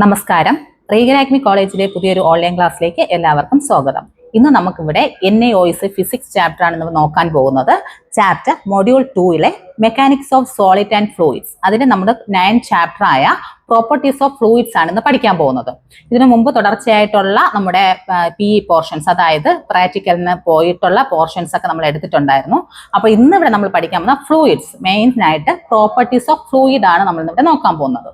നമസ്കാരം. Regal Acme കോളേജിലെ പുതിയൊരു ഓൺലൈൻ ക്ലാസ്സിലേക്ക് എല്ലാവർക്കും സ്വാഗതം. ഇന്ന് നമുക്കിവിടെ NaOS ഫിസിക്സ് ചാപ്റ്റർ ആണ് നമ്മൾ നോക്കാൻ പോകുന്നത്. ചാപ്റ്റർ മൊഡ്യൂൾ 2-ലെ mechanics of solid and fluids. അതിന് നമ്മുടെ 9 ചാപ്റ്റർ ആയ പ്രോപ്പർട്ടീസ് ഓഫ് ഫ്ലൂയിഡ്സ് ആണ് ഇന്ന് പഠിക്കാൻ പോകുന്നത്. ഇതിനു മുമ്പ് തുടർച്ചയായിട്ടുള്ള നമ്മുടെ PE പോർഷൻസ്, അതായത് പ്രാക്ടിക്കലിന് പോയിട്ടുള്ള പോർഷൻസ് ഒക്കെ നമ്മൾ എടുത്തിട്ടുണ്ടായിരുന്നു. അപ്പോൾ ഇന്ന് ഇവിടെ നമ്മൾ പഠിക്കാൻ പോകുന്ന ഫ്ലൂയിഡ്സ്, മെയിനായിട്ട് പ്രോപ്പർട്ടീസ് ഓഫ് ഫ്ലൂയിഡ് ആണ് നമ്മൾ ഇവിടെ നോക്കാൻ പോകുന്നത്.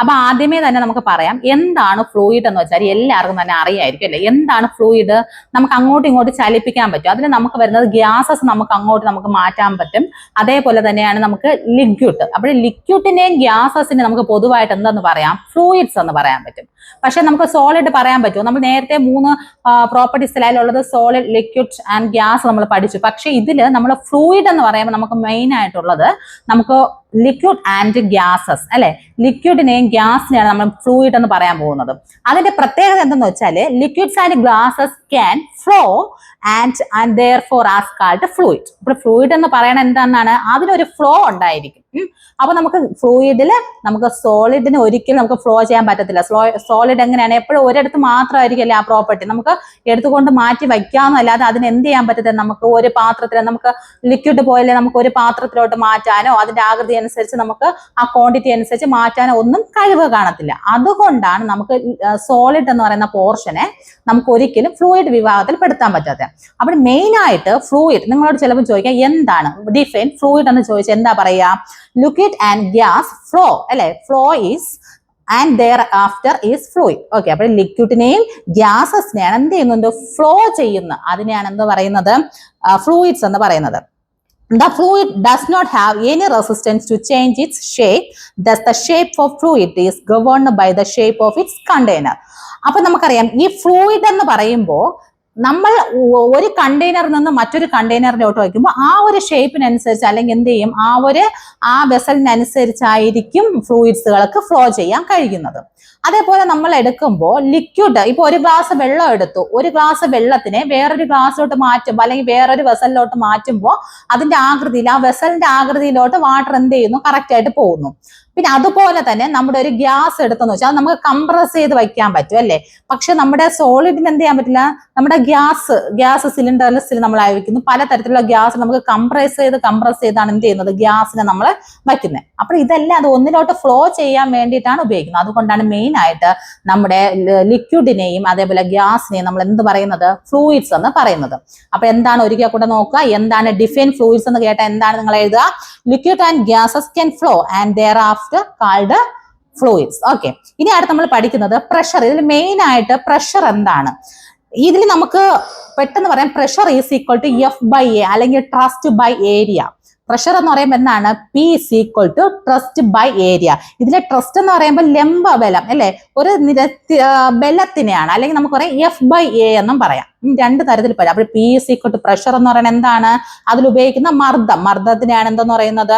അപ്പൊ ആദ്യമേ തന്നെ നമുക്ക് പറയാം, എന്താണ് ഫ്ലൂയിഡ് എന്ന് വെച്ചാൽ എല്ലാവർക്കും തന്നെ അറിയായിരിക്കും അല്ലെ. എന്താണ് ഫ്ലൂയിഡ്? നമുക്ക് അങ്ങോട്ടും ഇങ്ങോട്ടും ചലിപ്പിക്കാൻ പറ്റും. അതിൽ നമുക്ക് വരുന്നത് ഗ്യാസസ് നമുക്ക് മാറ്റാൻ പറ്റും. അതേപോലെ തന്നെയാണ് നമുക്ക് ലിക്വിഡ്. അപ്പോൾ ലിക്വിഡിന്റെയും ഗ്യാസസിനെ നമുക്ക് പൊതുവായിട്ട് എന്തെന്ന് പറയാം? ഫ്ലൂയിഡ്സ് എന്ന് പറയാൻ പറ്റും. പക്ഷെ നമുക്ക് സോളിഡ് പറയാൻ പറ്റുമോ? നമ്മൾ നേരത്തെ 3 പ്രോപ്പർട്ടീസിലുള്ളത് സോളിഡ്, ലിക്വിഡ് ആൻഡ് ഗ്യാസ് നമ്മൾ പഠിച്ചു. പക്ഷെ ഇതില് നമ്മൾ ഫ്ലൂയിഡ് എന്ന് പറയുമ്പോൾ നമുക്ക് മെയിൻ ആയിട്ടുള്ളത് നമുക്ക് ലിക്വിഡ് ആൻഡ് ഗ്യാസസ് അല്ലെ. ലിക്വിഡിനെയും ഗ്യാസിനെയാണ് നമ്മൾ ഫ്ലൂയിഡ് എന്ന് പറയാൻ പോകുന്നത്. അതിന്റെ പ്രത്യേകത എന്തെന്ന് വെച്ചാൽ liquids and gases can flow and therefore are called fluid. ഇപ്പോൾ ഫ്ലൂയിഡ് എന്ന് പറയണത് എന്താണെന്നാണ്? അതിനൊരു ഫ്ലോ ഉണ്ടായിരിക്കും. അപ്പൊ നമുക്ക് ഫ്ലൂയിഡില് നമുക്ക് സോളിഡിന് ഒരിക്കലും നമുക്ക് ഫ്ലോ ചെയ്യാൻ പറ്റത്തില്ല. സോളിഡ് എങ്ങനെയാണ്? എപ്പോഴും ഒരിടത്ത് മാത്രമായിരിക്കില്ല ആ പ്രോപ്പർട്ടി. നമുക്ക് എടുത്തുകൊണ്ട് മാറ്റി വയ്ക്കാമെന്നല്ലാതെ അതിന് എന്ത് ചെയ്യാൻ പറ്റത്തില്ല. നമുക്ക് ഒരു പാത്രത്തിൽ നമുക്ക് ലിക്വിഡ് പോയാലേ നമുക്ക് ഒരു പാത്രത്തിലോട്ട് മാറ്റാനോ അതിന്റെ ആകൃതി അനുസരിച്ച് നമുക്ക് ആ ക്വാണ്ടിറ്റി അനുസരിച്ച് മാറ്റാനോ ഒന്നും കഴിവ് കാണത്തില്ല. അതുകൊണ്ടാണ് നമുക്ക് സോളിഡ് എന്ന് പറയുന്ന പോർഷനെ നമുക്ക് ഒരിക്കലും ഫ്ലൂയിഡ് വിഭാഗത്തിൽ പെടുത്താൻ പറ്റാത്തത്. അപ്പോൾ മെയിൻ ആയിട്ട് ഫ്ലൂയിഡ്, നിങ്ങളോട് ചിലപ്പോൾ ചോദിക്കാം എന്താണ് ഡിഫൈൻ ഫ്ലൂയിഡ് എന്ന് ചോദിച്ചാൽ എന്താ പറയാ? ലിക്വിഡ് ആൻഡ് ഗ്യാസ് ഫ്ലോ അല്ലെ. Flow is and thereafter is fluid. Okay, അപ്പോൾ ലിക്വിഡിനെയും ഗ്യാസസിനെയാണ് എന്ത് ചെയ്യുന്നുണ്ട്? ഫ്ലോ ചെയ്യുന്ന അതിനെയാണ് എന്ത് പറയുന്നത്? ഫ്ലൂയിഡ്സ് എന്ന് പറയുന്നത്. The fluid does not have any resistance to change its shape. Thus, the shape of fluid is governed by the shape of its container. അപ്പൊ നമുക്കറിയാം, ഈ ഫ്ലൂയിഡ് എന്ന് പറയുമ്പോൾ നമ്മൾ ഒരു കണ്ടെയ്നറിൽ നിന്ന് മറ്റൊരു കണ്ടെയ്നറിലോട്ട് വയ്ക്കുമ്പോൾ ആ ഒരു ഷേപ്പിനനുസരിച്ച് അല്ലെങ്കിൽ എന്ത് ചെയ്യും? ആ വെസലിനനുസരിച്ചായിരിക്കും ഫ്ലൂയിഡ്സുകൾക്ക് ഫ്ലോ ചെയ്യാൻ കഴിയുന്നത്. അതേപോലെ നമ്മൾ എടുക്കുമ്പോൾ ലിക്വിഡ്, ഇപ്പൊ ഒരു ഗ്ലാസ് വെള്ളം എടുത്തു. ഒരു ഗ്ലാസ് വെള്ളത്തിനെ വേറൊരു ഗ്ലാസ്സിലോട്ട് മാറ്റുമ്പോൾ അല്ലെങ്കിൽ വേറൊരു വെസലിലോട്ട് മാറ്റുമ്പോൾ അതിന്റെ ആകൃതിയിൽ, ആ വെസലിന്റെ ആകൃതിയിലോട്ട് വാട്ടർ എന്ത് ചെയ്യുന്നു? കറക്റ്റ് ആയിട്ട് പോകുന്നു. പിന്നെ അതുപോലെ തന്നെ നമ്മുടെ ഒരു ഗ്യാസ് എടുത്തെന്ന് വെച്ചാൽ അത് നമുക്ക് കംപ്രസ് ചെയ്ത് വയ്ക്കാൻ പറ്റും അല്ലെ. പക്ഷെ നമ്മുടെ സോളിഡിന് എന്ത് ചെയ്യാൻ പറ്റില്ല. നമ്മുടെ ഗ്യാസ് സിലിണ്ടറിൽ നമ്മൾ അയക്കുന്നു. പലതരത്തിലുള്ള ഗ്യാസ് നമുക്ക് കംപ്രസ് ചെയ്താണ് എന്ത് ചെയ്യുന്നത്? ഗ്യാസിനെ നമ്മൾ വയ്ക്കുന്നത്. അപ്പോൾ ഇതെല്ലാം അത് ഒന്നിലോട്ട് ഫ്ലോ ചെയ്യാൻ വേണ്ടിയിട്ടാണ് ഉപയോഗിക്കുന്നത്. അതുകൊണ്ടാണ് മെയിൻ ആയിട്ട് നമ്മുടെ ലിക്വിഡിനെയും അതേപോലെ ഗ്യാസിനെയും നമ്മൾ എന്ത് പറയുന്നത്? ഫ്ലൂയിഡ്സ് എന്ന് പറയുന്നത്. അപ്പൊ എന്താണ് ഒരിക്കൽ കൂടെ നോക്കുക. എന്താണ് ഡിഫൈൻ ഫ്ലൂയിഡ്സ് എന്ന് കേട്ടാൽ എന്താണ് നിങ്ങൾ എഴുതുക? Liquid and gases can flow and thereafter called fluids. Okay, ഇനി അടുത്ത് നമ്മൾ പഠിക്കുന്നത് പ്രഷർ. ഇതിൽ മെയിൻ ആയിട്ട് പ്രഷർ എന്താണ്? ഇതിൽ നമുക്ക് പെട്ടെന്ന് പറയാം, pressure is equal to F/A അല്ലെങ്കിൽ ട്രസ്റ്റ് ബൈ ഏരിയ. പ്രഷർ എന്ന് പറയുമ്പോൾ എന്താണ്? P is equal to thrust by area. ഇതിലെ ട്രസ്റ്റ് എന്ന് പറയുമ്പോൾ ലംബ ബലം അല്ലെ, ഒരു ബലത്തിനെയാണ്. അല്ലെങ്കിൽ നമുക്ക് പറയാം F/A എന്നും പറയാം. 2 തരത്തിൽ പറയാം. അപ്പോൾ P is equal to pressure എന്ന് പറയുന്നത് എന്താണ്? അതിൽ ഉപയോഗിക്കുന്ന മർദ്ദത്തിനെയാണ് എന്തെന്ന് പറയുന്നത്?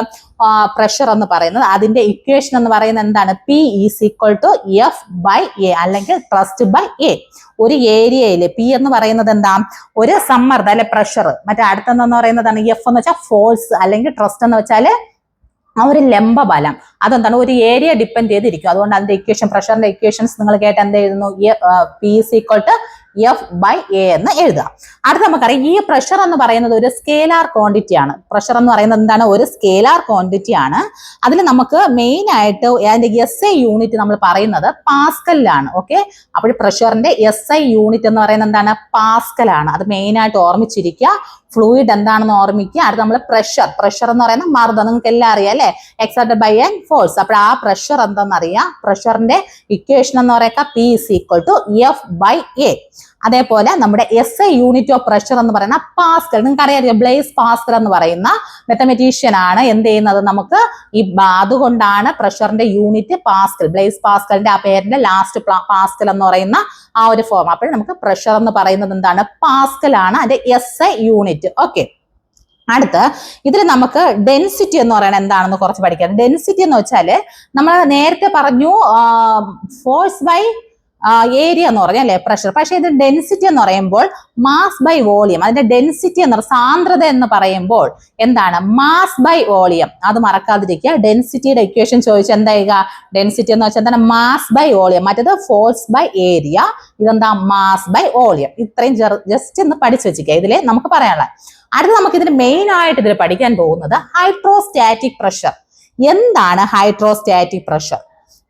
പ്രഷർ എന്ന് പറയുന്നത്. അതിന്റെ ഇക്വേഷൻ എന്ന് പറയുന്നത് എന്താണ്? P is equal to F/A അല്ലെങ്കിൽ ട്രസ്റ്റ് ബൈ A. ഒരു ഏരിയയില് P എന്ന് പറയുന്നത് എന്താ? ഒരു സമ്മർദ്ദം അല്ലെ, പ്രഷർ. മറ്റേ അടുത്തെന്ന് പറയുന്നതാണ് F എന്ന് വെച്ചാൽ ഫോഴ്സ്, അല്ലെങ്കിൽ ട്രസ്റ്റ് എന്ന് വെച്ചാൽ ആ ഒരു ലംബ ബലം. അതെന്താണ്? ഒരു ഏരിയ ഡിപ്പെൻഡ് ചെയ്തിരിക്കും. അതുകൊണ്ട് അതിന്റെ ഇക്വേഷൻ, പ്രഷറിന്റെ ഇക്വേഷൻസ് നിങ്ങൾ കേട്ട് എന്ത് എഴുതുന്നു? P is equal to F/A എന്ന് എഴുതാം. അടുത്ത നമുക്കറിയാം, ഈ പ്രഷർ എന്ന് പറയുന്നത് ഒരു സ്കേലാർ ക്വാണ്ടിറ്റി ആണ്. പ്രഷർ എന്ന് പറയുന്നത് എന്താണ്? ഒരു സ്കേലാർ ക്വാണ്ടിറ്റി ആണ്. അതിൽ നമുക്ക് മെയിൻ ആയിട്ട് അതിന്റെ SI യൂണിറ്റ് നമ്മൾ പറയുന്നത് പാസ്കലിലാണ്. ഓക്കെ, അപ്പോൾ പ്രഷറിന്റെ SI യൂണിറ്റ് എന്ന് പറയുന്നത് എന്താണ്? പാസ്കലാണ്. അത് മെയിൻ ആയിട്ട് ഓർമ്മിച്ചിരിക്കുക. ഫ്ലൂയിഡ് എന്താണെന്ന് ഓർമ്മിക്കുക. അടുത്ത് നമ്മൾ പ്രഷർ എന്ന് പറയുന്ന മർദ്ദം, നിങ്ങൾക്ക് എല്ലാം അറിയാം അല്ലെ, എക്സർട്ടഡ് ബൈ ആൻ ഫോഴ്സ്. അപ്പോൾ ആ പ്രഷർ എന്താണെന്ന് അറിയാം. പ്രഷറിന്റെ ഇക്വേഷൻ എന്ന് പറയുക P is equal to F/A. അതേപോലെ നമ്മുടെ SI യൂണിറ്റ് ഓഫ് പ്രഷർ എന്ന് പറയുന്ന പാസ്കൽ. നിങ്ങൾക്ക് അറിയാം, ബ്ലേസ് പാസ്കൽ എന്ന് പറയുന്ന മാത്തമാറ്റീഷ്യൻ ആണ് എന്ത് ചെയ്യുന്നത്? നമുക്ക് അതുകൊണ്ടാണ് പ്രഷറിന്റെ യൂണിറ്റ് പാസ്കൽ. ബ്ലേസ് പാസ്കലിന്റെ ആ പേരിന്റെ ലാസ്റ്റ് പാസ്കൽ എന്ന് പറയുന്ന ആ ഒരു ഫോം. അപ്പോൾ നമുക്ക് പ്രഷർ എന്ന് പറയുന്നത് എന്താണ്? പാസ്കൽ ആണ് അതിന്റെ SI യൂണിറ്റ്. ഓക്കെ, അടുത്ത് ഇതിൽ നമുക്ക് ഡെൻസിറ്റി എന്ന് പറയുന്നത് എന്താണെന്ന് കുറച്ച് പഠിക്കാം. ഡെൻസിറ്റി എന്ന് വെച്ചാൽ നമ്മൾ നേരത്തെ പറഞ്ഞു ഫോഴ്സ് ബൈ ഏരിയ എന്ന് പറഞ്ഞാൽ അല്ലെ പ്രഷർ. പക്ഷെ ഇത് ഡെൻസിറ്റി എന്ന് പറയുമ്പോൾ മാസ് ബൈ വോളിയം. അതിന്റെ ഡെൻസിറ്റി എന്ന് സാന്ദ്രത എന്ന് പറയുമ്പോൾ എന്താണ്? Mass by volume. അത് മറക്കാതിരിക്കുക. ഡെൻസിറ്റിയുടെ ഇക്വേഷൻ ചോദിച്ചാൽ എന്താ ചെയ്യുക? ഡെൻസിറ്റി എന്ന് വെച്ചാൽ എന്താണ്? Mass by volume. മറ്റേത് ഫോഴ്സ് ബൈ ഏരിയ, ഇതെന്താ? Mass by volume. ഇത്രയും ജസ്റ്റ് ഒന്ന് പഠിച്ചു വെച്ചിരിക്കുക. ഇതില് നമുക്ക് പറയാനുള്ള അടുത്ത നമുക്ക് ഇതിന് മെയിൻ ആയിട്ട് ഇതിൽ പഠിക്കാൻ പോകുന്നത് ഹൈഡ്രോസ്റ്റാറ്റിക് പ്രഷർ. എന്താണ് ഹൈഡ്രോസ്റ്റാറ്റിക് പ്രഷർ?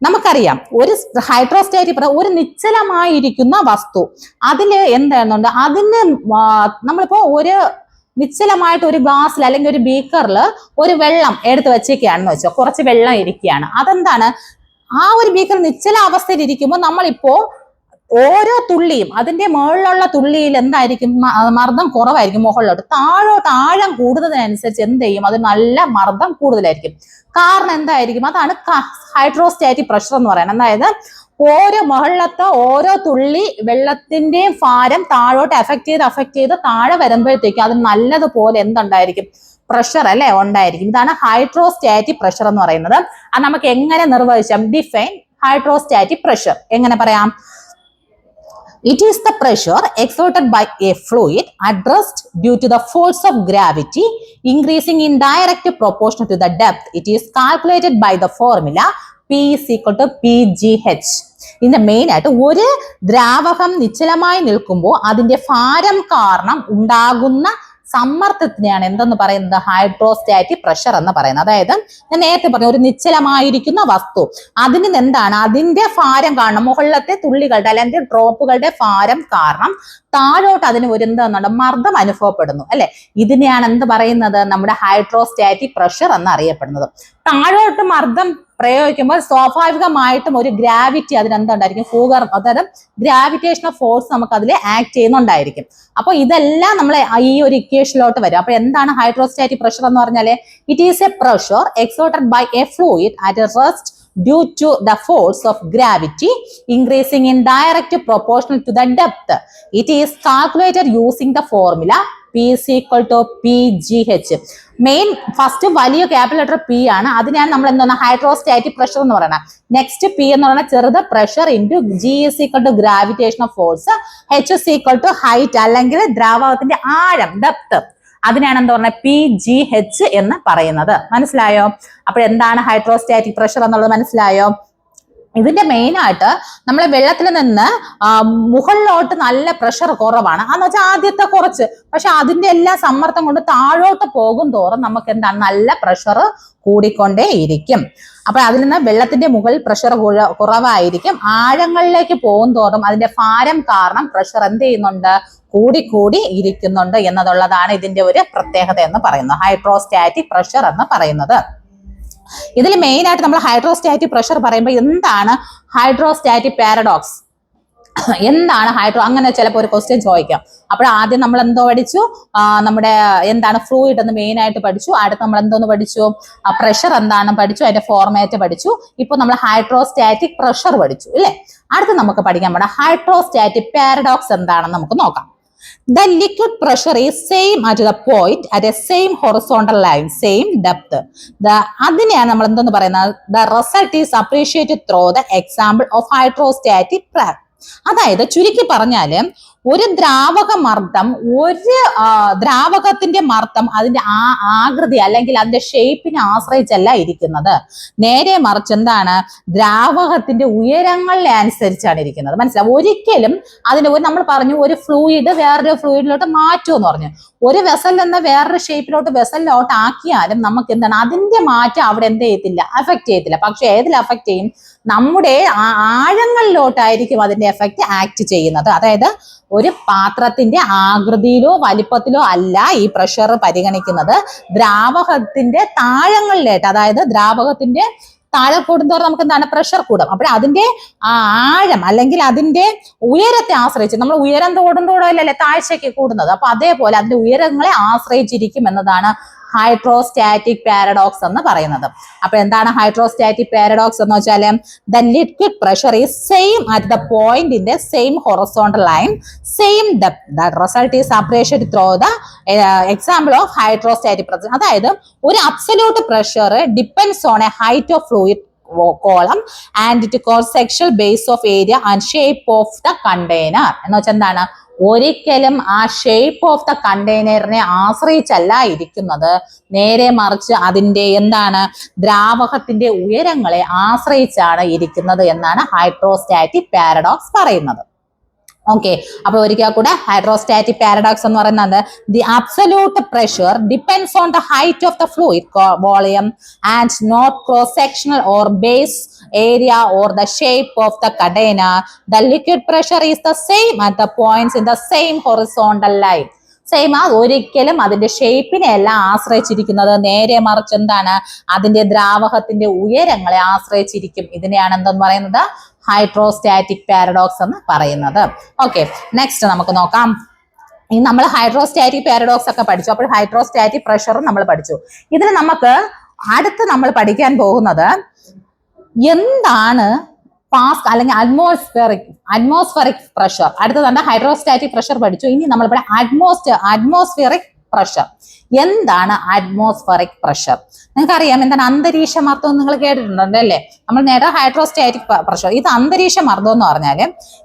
നമുക്കറിയാം, ഒരു ഹൈഡ്രോസ്റ്റാറ്റിക് പ്രഷർ ഒരു നിശ്ചലമായിരിക്കുന്ന വസ്തു, അതില് എന്താണെന്നുണ്ട്, അതിന് നമ്മളിപ്പോ ഒരു നിശ്ചലമായിട്ട് ഒരു ഗ്ലാസ്സിൽ അല്ലെങ്കിൽ ഒരു ബീക്കറിൽ ഒരു വെള്ളം എടുത്ത് വെച്ചേക്കുകയാണെന്ന് വെച്ചോ, കുറച്ച് വെള്ളം ഇരിക്കുകയാണ്. അതെന്താണ്? ആ ഒരു ബീക്കർ നിശ്ചല അവസ്ഥയിൽ ഇരിക്കുമ്പോൾ നമ്മളിപ്പോ ഓരോ തുള്ളിയും അതിന്റെ മുകളിലുള്ള തുള്ളിയിൽ എന്തായിരിക്കും? മർദ്ദം കുറവായിരിക്കും. മുകളിലോട്ട് താഴോട്ട് ആഴം കൂടുന്നതിനനുസരിച്ച് എന്ത് ചെയ്യും? അത് നല്ല മർദ്ദം കൂടുതലായിരിക്കും. കാരണം എന്തായിരിക്കും? അതാണ് ഹൈഡ്രോസ്റ്റാറ്റിക് പ്രഷർ എന്ന് പറയുന്നത്. അതായത് ഓരോ മുകളിലത്തെ ഓരോ തുള്ളി വെള്ളത്തിന്റെയും ഭാരം താഴോട്ട് എഫക്ട് ചെയ്ത് താഴെ വരുമ്പോഴത്തേക്ക് അത് നല്ലതുപോലെ എന്തുണ്ടായിരിക്കും? പ്രഷർ അല്ലെ ഉണ്ടായിരിക്കും. ഇതാണ് ഹൈഡ്രോസ്റ്റാറ്റിക് പ്രഷർ എന്ന് പറയുന്നത്. അത് നമുക്ക് എങ്ങനെ നിർവചിക്കാം? ഡിഫൈൻ ഹൈഡ്രോസ്റ്റാറ്റിക് പ്രഷർ എങ്ങനെ പറയാം? It is the pressure exerted by a fluid at rest due to the force of gravity increasing in direct proportion to the depth. It is calculated by the formula P is equal to PGH. ഇതിന്റെ main ആയിട്ട് ഒരു ദ്രാവകം നിശ്ചലമായി നിൽക്കുമ്പോൾ അതിന്റെ ഭാരം കാരണം ഉണ്ടാകുന്ന സമ്മർദ്ദത്തിനെയാണ് എന്തെന്ന് പറയുന്നത്? ഹൈഡ്രോസ്റ്റാറ്റിക് പ്രഷർ എന്ന് പറയുന്നത്. അതായത് ഞാൻ നേരത്തെ പറഞ്ഞു, ഒരു നിശ്ചലമായിരിക്കുന്ന വസ്തു, അതിന് എന്താണ്? അതിന്റെ ഭാരം കാരണം, മുകളിലത്തെ തുള്ളികളുടെ അല്ലെങ്കിൽ ഡ്രോപ്പുകളുടെ ഭാരം കാരണം താഴോട്ട് അതിന് ഒരു എന്താണ്? മർദ്ദം അനുഭവപ്പെടുന്നു അല്ലെ. ഇതിനെയാണ് എന്ത് പറയുന്നത്? നമ്മുടെ ഹൈഡ്രോസ്റ്റാറ്റിക് പ്രഷർ എന്ന് അറിയപ്പെടുന്നത്. താഴോട്ട് മർദ്ദം പ്രയോഗിക്കുമ്പോൾ സ്വാഭാവികമായിട്ടും ഒരു ഗ്രാവിറ്റി അതിനെന്തുണ്ടായിരിക്കും? അതായത് ഗ്രാവിറ്റേഷണൽ ഫോഴ്സ് നമുക്ക് അതിൽ ആക്ട് ചെയ്യുന്നുണ്ടായിരിക്കും. അപ്പൊ ഇതെല്ലാം നമ്മൾ ഈ ഒരു ഇക്വേഷനിലോട്ട് വരും. അപ്പൊ എന്താണ് ഹൈഡ്രോസ്റ്റാറ്റിക് പ്രഷർ എന്ന് പറഞ്ഞാല്? It is a pressure exerted by a fluid at a rest due to the force of gravity increasing in direct proportional to the depth. It is calculated using the formula P is equal to PGH. Main first വലിയ capital letter P ആണ്. അതിനെയാണ് നമ്മൾ എന്താണ്? Hydrostatic pressure എന്ന് പറയുന്നത്. Next P എന്ന് പറയുന്നത് ചെറുത് pressure into G is equal to gravitational force, H is equal to height അല്ലെങ്കിൽ ദ്രാവകത്തിന്റെ ആഴം, ഡെപ്ത്. അതിനാണ് എന്താ പറയുക? PGH എന്ന് പറയുന്നത്. മനസ്സിലായോ? അപ്പോഴെന്താണ് ഹൈഡ്രോസ്റ്റാറ്റിക് പ്രഷർ എന്നുള്ളത് മനസ്സിലായോ? ഇതിന്റെ മെയിൻ ആയിട്ട് നമ്മളെ വെള്ളത്തിൽ നിന്ന് മുകളിലോട്ട് നല്ല പ്രഷർ കുറവാണ്. അതെന്ന് വെച്ചാൽ ആദ്യത്തെ കുറച്ച്, പക്ഷെ അതിന്റെ എല്ലാ സമ്മർദ്ദം കൊണ്ട് താഴോട്ട് പോകും തോറും നമുക്ക് എന്താണ്? നല്ല പ്രഷർ കൂടിക്കൊണ്ടേ ഇരിക്കും. അപ്പൊ അതിൽ നിന്ന് വെള്ളത്തിന്റെ മുകളിൽ പ്രഷർ കുറവായിരിക്കും. ആഴങ്ങളിലേക്ക് പോകും തോറും അതിന്റെ ഭാരം കാരണം പ്രഷർ എന്ത് ചെയ്യുന്നുണ്ട്? കൂടി ഇരിക്കുന്നുണ്ട് എന്നതുള്ളതാണ് ഇതിന്റെ ഒരു പ്രത്യേകത എന്ന് പറയുന്നത്, ഹൈഡ്രോസ്റ്റാറ്റിക് പ്രഷർ എന്ന് പറയുന്നത്. ഇതിൽ മെയിൻ ആയിട്ട് നമ്മൾ ഹൈഡ്രോസ്റ്റാറ്റിക് പ്രഷർ പറയുമ്പോൾ എന്താണ് ഹൈഡ്രോസ്റ്റാറ്റിക് പാരഡോക്സ്, എന്താണ് അങ്ങനെ ചിലപ്പോൾ ഒരു ക്വസ്റ്റ്യൻ ചോദിക്കാം. അപ്പോൾ ആദ്യം നമ്മൾ എന്തോ പഠിച്ചു? നമ്മുടെ എന്താണ് ഫ്ലൂയിഡ് എന്ന് മെയിൻ ആയിട്ട് പഠിച്ചു. അടുത്ത് നമ്മൾ എന്തോന്ന് പഠിച്ചു? പ്രഷർ എന്താണെന്ന് പഠിച്ചു, അതിന്റെ ഫോർമാറ്റ് പഠിച്ചു. ഇപ്പൊ നമ്മൾ ഹൈഡ്രോസ്റ്റാറ്റിക് പ്രഷർ പഠിച്ചു അല്ലെ. അടുത്ത് നമുക്ക് പഠിക്കാൻ പോണ ഹൈഡ്രോസ്റ്റാറ്റിക് പാരഡോക്സ് എന്താണെന്ന് നമുക്ക് നോക്കാം. The liquid pressure is same at the point at a same horizontal line, same depth. അതിനെയാണ് നമ്മൾ എന്തെന്ന് പറയുന്നത്? The result is appreciated through the example of hydrostatic pressure. അതായത് ചുരുക്കി പറഞ്ഞാല് ഒരു ദ്രാവക മർദ്ദം, ഒരു ദ്രാവകത്തിന്റെ മർദ്ദം അതിന്റെ ആകൃതി അല്ലെങ്കിൽ അതിന്റെ ഷേപ്പിനെ ആശ്രയിച്ചല്ല ഇരിക്കുന്നത്. നേരെ മറിച്ച് എന്താണ്? ദ്രാവകത്തിന്റെ ഉയരങ്ങളെ അനുസരിച്ചാണ് ഇരിക്കുന്നത്. മനസ്സിലാവും? ഒരിക്കലും അതിന് നമ്മൾ പറഞ്ഞു ഒരു ഫ്ലൂയിഡ് വേറൊരു ഫ്ലൂയിഡിലോട്ട് മാറ്റുമെന്ന് പറഞ്ഞു. ഒരു വെസലിൽ നിന്ന് വേറൊരു ഷേപ്പിലോട്ട് വെസലിലോട്ട് ആക്കിയാലും നമുക്ക് എന്താണ്? അതിന്റെ മാറ്റം അവിടെ എന്ത് ചെയ്യത്തില്ല? അഫക്റ്റ് ചെയ്യത്തില്ല. പക്ഷെ ഏതിൽ അഫക്റ്റ് ചെയ്യും? നമ്മുടെ ആഴങ്ങളിലോട്ടായിരിക്കും അതിന്റെ എഫക്റ്റ് ആക്ട് ചെയ്യുന്നത്. അതായത് ഒരു പാത്രത്തിന്റെ ആകൃതിയിലോ വലിപ്പത്തിലോ അല്ല ഈ പ്രഷർ പരിഗണിക്കുന്നത്, ദ്രാവകത്തിന്റെ താഴങ്ങളിലായിട്ട്. അതായത് ദ്രാവകത്തിന്റെ താഴെ കൂടുന്തോറും നമുക്ക് എന്താണ്? പ്രഷർ കൂടും. അപ്പോൾ അതിന്റെ ആഴം അല്ലെങ്കിൽ അതിന്റെ ഉയരത്തെ ആശ്രയിച്ച്, നമ്മൾ ഉയരം തോടുന്തോടല്ലേ താഴ്ചയ്ക്ക് കൂടുന്നത്, അപ്പൊ അതേപോലെ അതിന്റെ ഉയരങ്ങളെ ആശ്രയിച്ചിരിക്കും എന്നതാണ് ഹൈഡ്രോസ്റ്റാറ്റിക് പാരഡോക്സ് എന്ന് പറയുന്നത്. അപ്പൊ എന്താണ് ഹൈഡ്രോസ്റ്റാറ്റിക് പാരഡോക്സ് എന്ന് വെച്ചാല്? The liquid pressure is same at the point in the same horizontal line, same depth. The result is appreciated through the example of hydrostatic pressure. അതായത് ഒരു absolute pressure depends on A height of fluid column and it cross-sectional base of area and shape of the container. എന്ന് വെച്ചാൽ എന്താണ്? ഒരിക്കലും ആ shape of the കണ്ടെയ്നറിനെ ആശ്രയിച്ചല്ല ഇരിക്കുന്നത്, നേരെ മറിച്ച് അതിന്റെ എന്താണ് ദ്രാവകത്തിന്റെ ഉയരങ്ങളെ ആശ്രയിച്ചാണ് ഇരിക്കുന്നത് എന്നാണ് ഹൈഡ്രോസ്റ്റാറ്റിക് പാരഡോക്സ് പറയുന്നത്. ഓക്കെ, അപ്പൊ ഒരിക്കൽ കൂടെ ഹൈഡ്രോസ്റ്റാറ്റിക് പാരഡോക്സ് എന്ന് പറയുന്നത് the absolute pressure depends on the height of the fluid volume and not cross sectional or base area or the shape of the container. The liquid pressure is the same at the points in the same horizontal line. Same ആ ഒരിക്കലും അതിന്റെ ഷേപ്പിനെ അല്ല ആശ്രയിച്ചിരിക്കുന്നത്, നേരെ മറിച്ച് എന്താണ് അതിന്റെ ദ്രാവകത്തിന്റെ ഉയരങ്ങളെ ആശ്രയിച്ചിരിക്കും. ഇതിനെയാണ് എന്തെന്ന് പറയുന്നത്? ഹൈഡ്രോസ്റ്റാറ്റിക് പാരഡോക്സ് എന്ന് പറയുന്നത്. ഓക്കെ, നെക്സ്റ്റ് നമുക്ക് നോക്കാം. ഈ നമ്മൾ ഹൈഡ്രോസ്റ്റാറ്റിക് പാരഡോക്സ് ഒക്കെ പഠിച്ചു. അപ്പോൾ ഹൈഡ്രോസ്റ്റാറ്റിക് പ്രഷറും നമ്മൾ പഠിച്ചു. ഇതിൽ നമുക്ക് അടുത്ത് നമ്മൾ പഠിക്കാൻ പോകുന്നത് എന്താണ് പാസ്കൽ അല്ലെങ്കിൽ അറ്റ്മോസ്ഫിയറിക് പ്രഷർ. അടുത്തതാണ് ഹൈഡ്രോസ്റ്റാറ്റിക് പ്രഷർ പഠിച്ചു. ഇനി നമ്മൾ ഇവിടെ അറ്റ്മോസ്ഫിയറിക് പ്രഷർ. എന്താണ് അറ്റ്മോസ്ഫിയറിക് പ്രഷർ? നിങ്ങൾക്കറിയാം എന്താണ് അന്തരീക്ഷ മർദ്ദം എന്ന് നിങ്ങൾ കേട്ടിട്ടുണ്ട് അല്ലേ? നമ്മൾ നേരെ ഹൈഡ്രോസ്റ്റാറ്റിക് പ്രഷർ. ഇത് അന്തരീക്ഷ മർദ്ദം എന്ന് പറഞ്ഞാൽ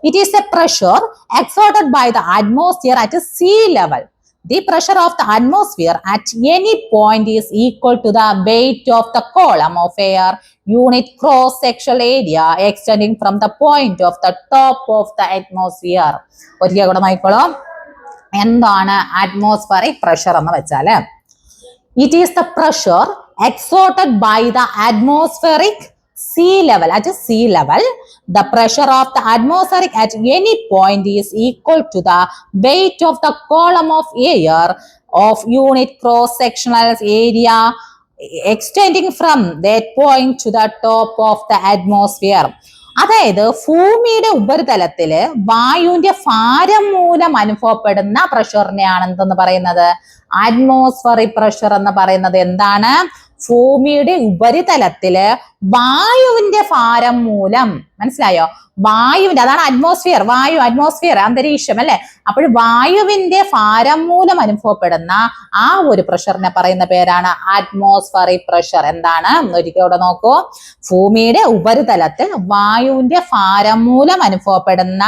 it is a pressure exerted by the atmosphere at sea level. The pressure of the atmosphere at any point is equal to the weight of the column of air unit cross-sectional area extending from the point of the top of the atmosphere. ഒരിക്കൽ കൂടെ നോക്കിക്കോളൂ. എന്താണ് atmospheric pressure എന്ന് വെച്ചാല് it is the pressure exerted by the atmospheric sea level. At sea level, the pressure of the atmosphere at any point is equal to the weight of the column of air of unit cross-sectional area extending from that point to the top of the atmosphere. അതായത് ഭൂമിയുടെ ഉപരിതലത്തില് വായുവിന്റെ ഭാരം മൂലം അനുഭവപ്പെടുന്ന പ്രഷറിനെയാണ് എന്തെന്ന് പറയുന്നത്? Atmospheric pressure എന്ന് പറയുന്നത്. എന്താണ്? ഭൂമിയുടെ ഉപരിതലത്തില് വായുവിന്റെ ഭാരം മൂലം, മനസ്സിലായോ? വായുവിന്റെ, അതാണ് അറ്റ്മോസ്ഫിയർ. വായു, അറ്റ്മോസ്ഫിയർ അന്തരീക്ഷം അല്ലെ? അപ്പോൾ വായുവിന്റെ ഭാരം മൂലം അനുഭവപ്പെടുന്ന ആ ഒരു പ്രഷറിനെ പറയുന്ന പേരാണ് അറ്റ്മോസ്ഫിയറിക് പ്രഷർ. എന്താണ്? ഒരിക്കൽ ഇവിടെ നോക്കൂ. ഭൂമിയുടെ ഉപരിതലത്തിൽ വായുവിന്റെ ഭാരം മൂലം അനുഭവപ്പെടുന്ന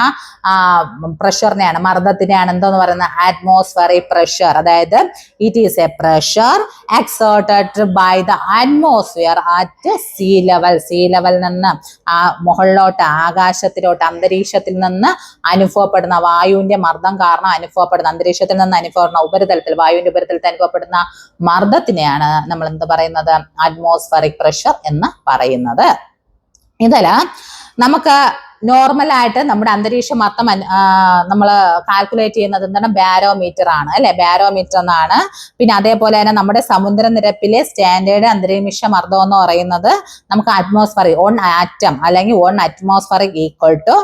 പ്രഷറിനെയാണ്, മർദ്ദത്തിനെയാണ് എന്തെന്ന് പറയുന്നത്? Atmospheric pressure. അതായത് it is a pressure exerted by the atmosphere at sea level. Sea ലെവലിൽ നിന്ന് ആ മുകളിലോട്ട്, ആകാശത്തിലോട്ട്, അന്തരീക്ഷത്തിൽ നിന്ന് അനുഭവപ്പെടുന്ന വായുവിന്റെ മർദ്ദം കാരണം അനുഭവപ്പെടുന്ന, അന്തരീക്ഷത്തിൽ നിന്ന് അനുഭവപ്പെടുന്ന ഉപരിതലത്തിൽ, വായുവിന്റെ ഉപരിതലത്തിൽ അനുഭവപ്പെടുന്ന മർദ്ദത്തിനെയാണ് നമ്മൾ എന്ത് പറയുന്നത്? അറ്റ്മോസ്ഫിയറിക് പ്രഷർ എന്ന് പറയുന്നത്. ഇതിൽ നമുക്ക് നോർമലായിട്ട് നമ്മുടെ അന്തരീക്ഷ മർദ്ദം നമ്മൾ കാൽക്കുലേറ്റ് ചെയ്യുന്നത് എന്താണ്? ബാരോമീറ്റർ ആണ് അല്ലെ? ബാരോമീറ്റർ എന്നാണ്. പിന്നെ അതേപോലെ തന്നെ നമ്മുടെ സമുദ്രനിരപ്പിലെ സ്റ്റാൻഡേർഡ് അന്തരീക്ഷ മർദ്ദം എന്ന് പറയുന്നത് നമുക്ക് അറ്റ്മോസ്ഫിയറിക് 1 ആറ്റം അല്ലെങ്കിൽ 1 atmospheric equal to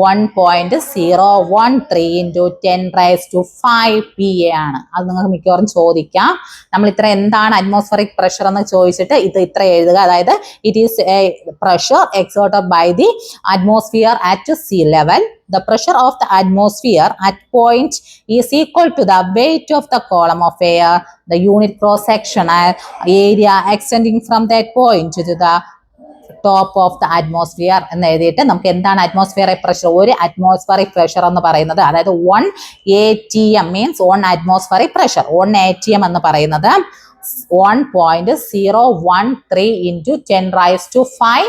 1.013 into 10⁵ PA ആണ്. അത് നിങ്ങൾക്ക് മിക്കവാറും ചോദിക്കാം. നമ്മൾ ഇത്ര എന്താണ് അറ്റ്മോസ്ഫിയറിക് പ്രഷർ എന്ന് ചോദിച്ചിട്ട് ഇത് ഇത്ര എഴുതുക. അതായത് it is a pressure exerted by the atmosphere at sea level. The pressure of the atmosphere at point is equal to the weight of the column of air, the unit cross-sectional area extending from that point to the top of the atmosphere എന്ന് എഴുതിയിട്ട് നമുക്ക് എന്താണ് atmospheric pressure? ഒരു atmospheric pressure എന്ന് പറയുന്നത്, അതായത് 1 ATM means 1 atmospheric pressure. 1 ATM എന്ന് പറയുന്നത് 1.013 into 10⁵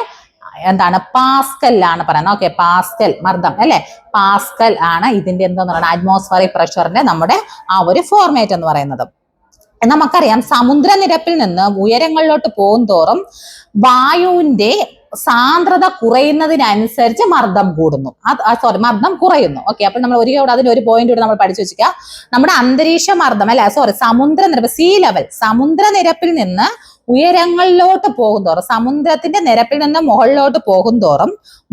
എന്താണ്? പാസ്കലിലാണ് പറയുന്നത്. ഓക്കെ, പാസ്കൽ മർദ്ദം അല്ലെ? പാസ്കൽ ആണ് ഇതിന്റെ എന്താന്ന് പറയുന്നത് അറ്റ്മോസ്ഫിയറിക് പ്രഷറിന്റെ നമ്മുടെ ആ ഒരു ഫോർമാറ്റ് എന്ന് പറയുന്നത്. നമുക്കറിയാം സമുദ്രനിരപ്പിൽ നിന്ന് ഉയരങ്ങളിലോട്ട് പോകും തോറും വായുവിന്റെ സാന്ദ്രത കുറയുന്നതിനനുസരിച്ച് മർദ്ദം കൂടുന്നു, മർദ്ദം കുറയുന്നു. ഓക്കെ, അപ്പൊ നമ്മൾ അതിന് ഒരു പോയിന്റ് കൂടെ നമ്മൾ പഠിച്ചു വെച്ചിരിക്കുക. നമ്മുടെ അന്തരീക്ഷ മർദ്ദം അല്ലെ, സമുദ്രനിരപ്പ്, സീ ലെവൽ, സമുദ്രനിരപ്പിൽ നിന്ന് ഉയരങ്ങളിലോട്ട് പോകും തോറും, സമുദ്രത്തിന്റെ നിരപ്പിൽ നിന്ന് മുകളിലോട്ട് പോകും തോറും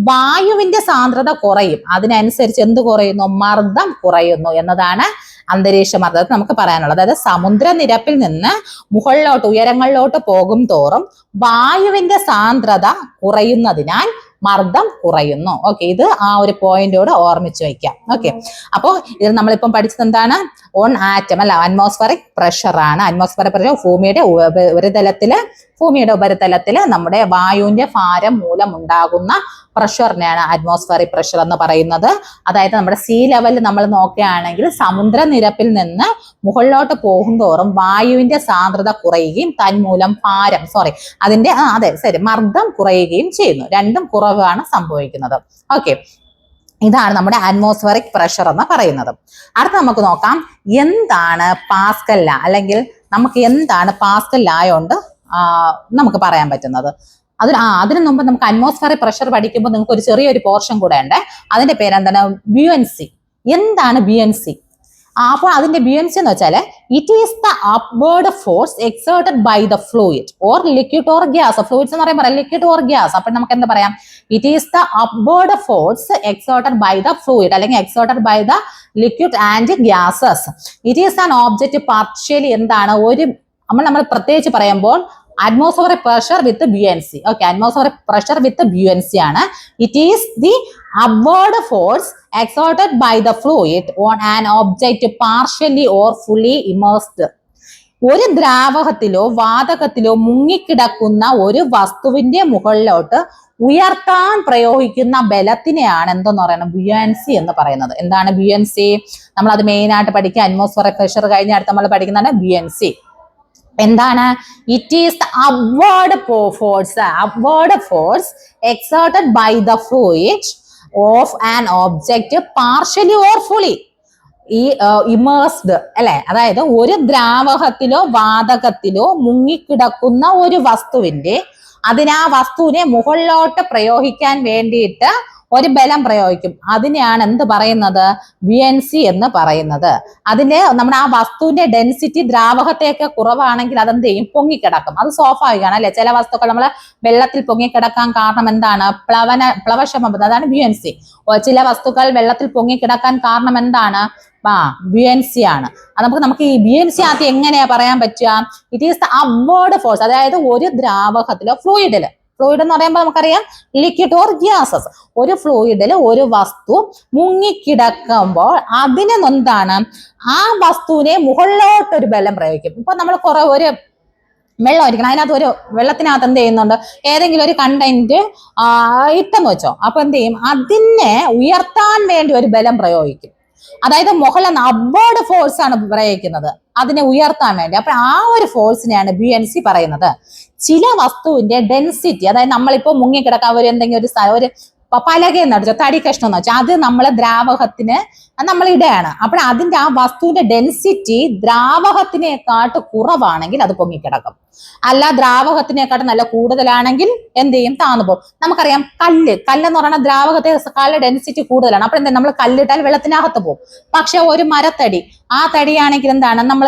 വായുവിന്റെ സാന്ദ്രത കുറയും. അതിനനുസരിച്ച് എന്ത് കുറയുന്നു? മർദ്ദം കുറയുന്നു എന്നതാണ് അന്തരീക്ഷ മർദ്ദത്തിൽ നമുക്ക് പറയാനുള്ളത്. അതായത് സമുദ്രനിരപ്പിൽ നിന്ന് മുകളിലോട്ട്, ഉയരങ്ങളിലോട്ട് പോകും തോറും വായുവിന്റെ സാന്ദ്രത കുറയുന്നതിനാൽ മർദ്ദം കുറയുന്നു. ഓക്കെ, ഇത് ആ ഒരു പോയിന്റോട് ഓർമ്മിച്ച് വയ്ക്കാം. ഓക്കെ, അപ്പോൾ ഇത് നമ്മളിപ്പം പഠിച്ചത് എന്താണ്? ഓൺ ആറ്റം അല്ല, അറ്റ്മോസ്ഫറിക് പ്രഷർ ആണ്. അറ്റ്മോസ്ഫറിക് പ്രഷർ ഭൂമിയുടെ ഉപരിതലത്തില് നമ്മുടെ വായുവിന്റെ ഭാരം മൂലം ഉണ്ടാകുന്ന പ്രഷറിനെയാണ് അറ്റ്മോസ്ഫറിക് പ്രഷർ എന്ന് പറയുന്നത്. അതായത് നമ്മുടെ സീ ലെവലിൽ നമ്മൾ നോക്കുകയാണെങ്കിൽ സമുദ്രനിരപ്പിൽ നിന്ന് മുകളിലോട്ട് പോകുന്തോറും വായുവിന്റെ സാന്ദ്രത കുറയുകയും തന്മൂലം മർദ്ദം കുറയുകയും ചെയ്യുന്നു. രണ്ടും കുറവാണ് സംഭവിക്കുന്നത്. ഓക്കെ, ഇതാണ് നമ്മുടെ അറ്റ്മോസ്ഫറിക് പ്രഷർ എന്ന് പറയുന്നത്. അടുത്ത നമുക്ക് നോക്കാം എന്താണ് പാസ്കൽ ലാ, അല്ലെങ്കിൽ നമുക്ക് എന്താണ് പാസ്കൽ ലാ കൊണ്ട് നമുക്ക് പറയാൻ പറ്റുന്നത്. അതിനു മുമ്പ് നമുക്ക് അറ്റ്മോസ്ഫറിക് പ്രഷർ പഠിക്കുമ്പോൾ നിങ്ങൾക്ക് ഒരു ചെറിയൊരു പോർഷൻ കൂടെ ഉണ്ട്. അതിന്റെ പേരെന്താണ്? ബുയൻസി. എന്താണ് ബുയൻസി? അപ്പോൾ അതിന്റെ ബുയൻസി എന്ന് വെച്ചാൽ it is the upward force exerted by the fluid or liquid or gas. Fluids എന്ന് പറയുമ്പോൾ ലിക്വിഡ് ഓർ ഗ്യാസ്. അപ്പോൾ നമുക്ക് എന്താ പറയാം? It is the upward force exerted by the fluid അല്ലെങ്കിൽ exerted by the liquid and gases. It is an object partially എന്താണ്? നമ്മൾ പ്രത്യേകിച്ച് പറയുമ്പോൾ atmospheric pressure with buoyancy. Okay, atmospheric pressure with buoyancy ആണ്. It is the upward force exerted by the fluid on an object partially or fully immersed. ഒരു ദ്രാവകത്തിലോ വാതകത്തിലോ മുങ്ങിക്കിടക്കുന്ന ഒരു വസ്തുവിന്റെ മുകളിലോട്ട് ഉയർത്താൻ പ്രയോഗിക്കുന്ന ബലത്തിനെയാണ് എന്തെന്ന് പറയുന്നത്? ബുയൻസി എന്ന് പറയുന്നത്. എന്താണ് ബുയൻസി? നമ്മൾ അത് മെയിൻ ആയിട്ട് പഠിക്കുക. അറ്റ്മോസ്ഫറിക് പ്രഷർ കഴിഞ്ഞ അടുത്ത് നമ്മൾ പഠിക്കുന്നതാണ് ബുയൻസി. എന്താണ്? It is the upward force exerted by the fluid of an object partially or fully immersed അല്ലെ. അതായത് ഒരു ദ്രാവകത്തിലോ വാതകത്തിലോ മുങ്ങിക്കിടക്കുന്ന ഒരു വസ്തുവിന്റെ ആ വസ്തുവിനെ മുകളിലോട്ട് പ്രയോഗിക്കാൻ വേണ്ടിയിട്ട് ഒരു ബലം പ്രയോഗിക്കും. അതിനെയാണ് എന്ത് പറയുന്നത്? ബുയൻസി എന്ന് പറയുന്നത്. അതിന്റെ നമ്മുടെ ആ വസ്തുവിന്റെ ഡെൻസിറ്റി ദ്രാവകത്തേക്ക് കുറവാണെങ്കിൽ അതെന്ത് ചെയ്യും? പൊങ്ങിക്കിടക്കും. അത് സ്വാഭാവികമാണ് അല്ലെ. ചില വസ്തുക്കൾ നമ്മൾ വെള്ളത്തിൽ പൊങ്ങിക്കിടക്കാൻ കാരണം എന്താണ്? പ്ലവക്ഷമത, അതാണ് ബുയൻസി. ചില വസ്തുക്കൾ വെള്ളത്തിൽ പൊങ്ങിക്കിടക്കാൻ കാരണം എന്താണ്? ബുയൻസി ആണ്. അത് നമുക്ക് ഈ ബുയൻസി ആദ്യം എങ്ങനെയാ പറയാൻ പറ്റുക? It is the upward force. അതായത് ഒരു ദ്രാവകത്തിലോ ഫ്ലൂയിഡ് എന്ന് പറയുമ്പോൾ നമുക്കറിയാം ലിക്വിഡ് ഓർ ഗ്യാസസ്. ഒരു ഫ്ലൂയിഡിൽ ഒരു വസ്തു മുങ്ങിക്കിടക്കുമ്പോൾ അതിന് എന്താണ്? ആ വസ്തുവിനെ മുകളിലോട്ടൊരു ബലം പ്രയോഗിക്കും. ഇപ്പൊ നമ്മൾ ഒരു വെള്ളം ഒഴിക്കണം, അതിനകത്ത് വെള്ളത്തിനകത്ത് എന്ത് ചെയ്യുന്നുണ്ട്? ഏതെങ്കിലും ഒരു കണ്ടന്റ് ഇട്ടെന്ന് വെച്ചോ. അപ്പൊ എന്ത് ചെയ്യും? അതിനെ ഉയർത്താൻ വേണ്ടി ഒരു ബലം പ്രയോഗിക്കും. അതായത് മുകളിൽ അപ്വേർഡ് ഫോഴ്സ് ആണ് പ്രയോഗിക്കുന്നത് അതിനെ ഉയർത്താൻ വേണ്ടി. അപ്പൊ ആ ഒരു ഫോഴ്സിനെയാണ് ബുയൻസി പറയുന്നത്. ചില വസ്തുവിന്റെ ഡെൻസിറ്റി, അതായത് നമ്മളിപ്പോ മുങ്ങിക്കിടക്കാൻ എന്തെങ്കിലും ഒരു പലകയെന്ന് അടിച്ചോ, തടി കഷ്ണം എന്ന് വെച്ചാൽ അത് നമ്മളെ ദ്രാവകത്തിന് നമ്മൾ ഇടയാണ്. അപ്പോൾ അതിന്റെ ആ വസ്തുവിന്റെ ഡെൻസിറ്റി ദ്രാവകത്തിനെക്കാട്ട് കുറവാണെങ്കിൽ അത് പൊങ്ങിക്കിടക്കും. അല്ല ദ്രാവകത്തിനെക്കാട്ട് നല്ല കൂടുതലാണെങ്കിൽ എന്ത് ചെയ്യും? താന്നു പോകും. നമുക്കറിയാം കല്ലെന്ന് പറയുന്ന ദ്രാവകത്തെക്കാളും ഡെൻസിറ്റി കൂടുതലാണ്. അപ്പോൾ എന്താ? നമ്മൾ കല്ലിട്ടാൽ വെള്ളത്തിനകത്ത് പോകും. പക്ഷെ ഒരു മരത്തടി, ആ തടിയാണെങ്കിൽ എന്താണ്? നമ്മൾ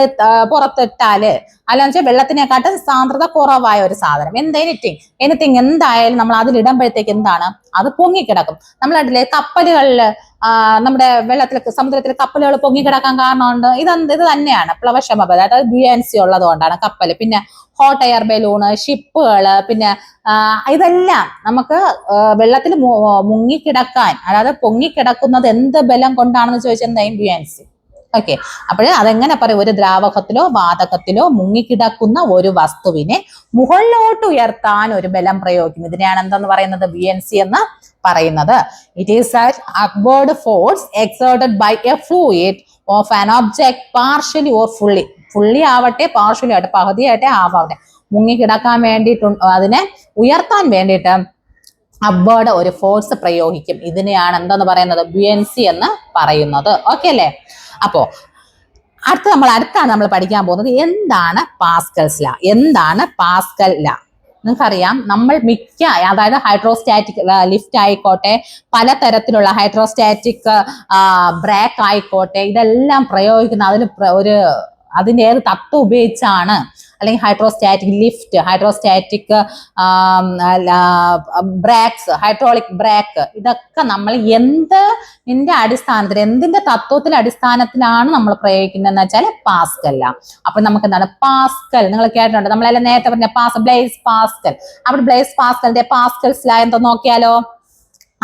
പുറത്തിട്ടാല് അല്ലാന്ന് വെച്ചാൽ വെള്ളത്തിനെക്കാട്ടും സാന്ദ്രത കുറവായ ഒരു സാധനം എനിത്തിങ് എന്തായാലും നമ്മൾ അതിലിടുമ്പോഴത്തേക്ക് എന്താണ്? അത് പൊങ്ങിക്കിടക്കും. നമ്മളെ കപ്പലുകളിൽ നമ്മുടെ സമുദ്രത്തിൽ കപ്പലുകൾ പൊങ്ങിക്കിടക്കാൻ കാരണമുണ്ട്. ഇത് തന്നെയാണ് പ്ലവക്ഷമത, അതായത് ബുയൻസി ഉള്ളത് കൊണ്ടാണ് കപ്പൽ. പിന്നെ ഹോട്ട് എയർ ബലൂണ്, ഷിപ്പുകള്, പിന്നെ ഇതെല്ലാം നമുക്ക് വെള്ളത്തിൽ മുങ്ങിക്കിടക്കാൻ, അതായത് പൊങ്ങിക്കിടക്കുന്നത് എന്ത് ബലം കൊണ്ടാണെന്ന് ചോദിച്ചാൽ എന്തായും? ബുയൻസി. ഓക്കെ, അപ്പോൾ അതെങ്ങനെ പറയും? ഒരു ദ്രാവകത്തിലോ വാതകത്തിലോ മുങ്ങിക്കിടക്കുന്ന ഒരു വസ്തുവിനെ മുകളിലോട്ട് ഉയർത്താൻ ഒരു ബലം പ്രയോഗിക്കും. ഇതിനെയാണ് എന്തെന്ന് പറയുന്നത്? ബുയൻസി എന്ന് പറയുന്നത്. It is an upward force exerted by a fluid of an object partially or fully ആവട്ടെ പാർഷ്യലി ആവട്ടെ പകുതിയായിട്ടെ ആവട്ടെ മുങ്ങിക്കിടക്കാൻ വേണ്ടിയിട്ട് അതിനെ ഉയർത്താൻ വേണ്ടിയിട്ട് അപ്വേർഡ് ഒരു ഫോഴ്സ് പ്രയോഗിക്കും. ഇതിനെയാണ് എന്തെന്ന് പറയുന്നത്? ബുയൻസി എന്ന് പറയുന്നത്. ഓക്കെ അല്ലേ? അപ്പോ അടുത്താണ് നമ്മൾ പഠിക്കാൻ പോകുന്നത് എന്താണ് പാസ്കൽസ് ലാ. എന്താണ് പാസ്കൽ ലാ? നിങ്ങൾക്കറിയാം, നമ്മൾ അതായത് ഹൈഡ്രോസ്റ്റാറ്റിക് ലിഫ്റ്റ് ആയിക്കോട്ടെ, പലതരത്തിലുള്ള ഹൈഡ്രോസ്റ്റാറ്റിക് ബ്രേക്ക് ആയിക്കോട്ടെ, ഇതെല്ലാം പ്രയോഗിക്കുന്ന അതിന്റെ ഏത് തത്വം ഉപയോഗിച്ചാണ്? അല്ലെങ്കിൽ hydrostatic lift, hydrostatic brakes, hydraulic brake, ഇതൊക്കെ നമ്മൾ എന്തിന്റെ തത്വത്തിന്റെ അടിസ്ഥാനത്തിലാണ് നമ്മൾ പ്രയോഗിക്കുന്നതെന്ന് വെച്ചാൽ പാസ്കൽ. അപ്പൊ നമുക്ക് എന്താണ് പാസ്കൽ? നിങ്ങൾ കേട്ടിട്ടുണ്ട്, നമ്മളെല്ലാം നേരത്തെ പറഞ്ഞ ബ്ലേസ് പാസ്കൽ. അവിടെ ബ്ലേസ് പാസ്കലിന്റെ പാസ്കൽസ് ലാ എന്താ നോക്കിയാലോ?